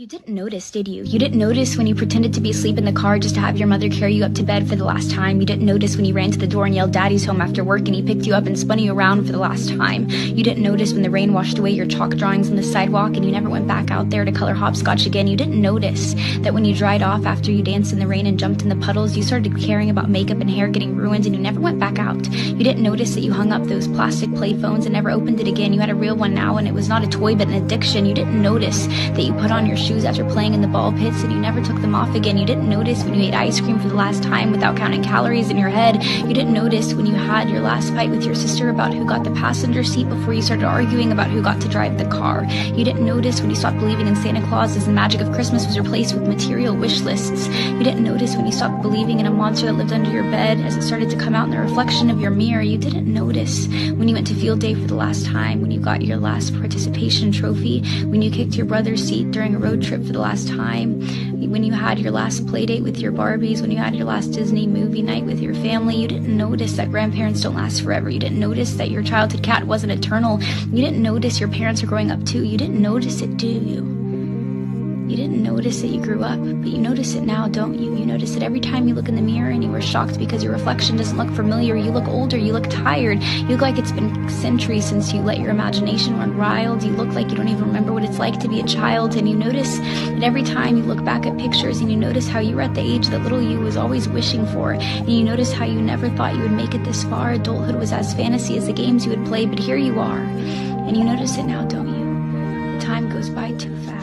You didn't notice, did you? You didn't notice when you pretended to be asleep in the car just to have your mother carry you up to bed for the last time. You didn't notice when you ran to the door and yelled "Daddy's home" after work and he picked you up and spun you around for the last time. You didn't notice when the rain washed away your chalk drawings on the sidewalk and you never went back out there to color hopscotch again. You didn't notice that when you dried off after you danced in the rain and jumped in the puddles, you started caring about makeup and hair getting ruined and you never went back out. You didn't notice that you hung up those plastic play phones and never opened it again. You had a real one now and it was not a toy but an addiction. You didn't notice that you put on your shoes after playing in the ball pits and you never took them off again. You didn't notice when you ate ice cream for the last time without counting calories in your head. You didn't notice when you had your last fight with your sister about who got the passenger seat before you started arguing about who got to drive the car. You didn't notice when you stopped believing in Santa Claus as the magic of Christmas was replaced with material wish lists. You didn't notice when you stopped believing in a monster that lived under your bed as it started to come out in the reflection of your mirror. You didn't notice when you went to field day for the last time, when you got your last participation trophy, when you kicked your brother's seat during a road trip for the last time, when you had your last play date with your Barbies, when you had your last Disney movie night with your family. You didn't notice that grandparents don't last forever. You didn't notice that your childhood cat wasn't eternal. You didn't notice your parents are growing up too. You didn't notice it, do you? You didn't notice that you grew up, but you notice it now, don't you? You notice it every time you look in the mirror and you were shocked because your reflection doesn't look familiar. You look older, you look tired, you look like it's been centuries since you let your imagination run wild. You look like you don't even remember what it's like to be a child, and you notice that every time you look back at pictures and you notice how you were at the age that little you was always wishing for, and you notice how you never thought you would make it this far. Adulthood was as fantasy as the games you would play, but here you are, and you notice it now, don't you? The time goes by too fast.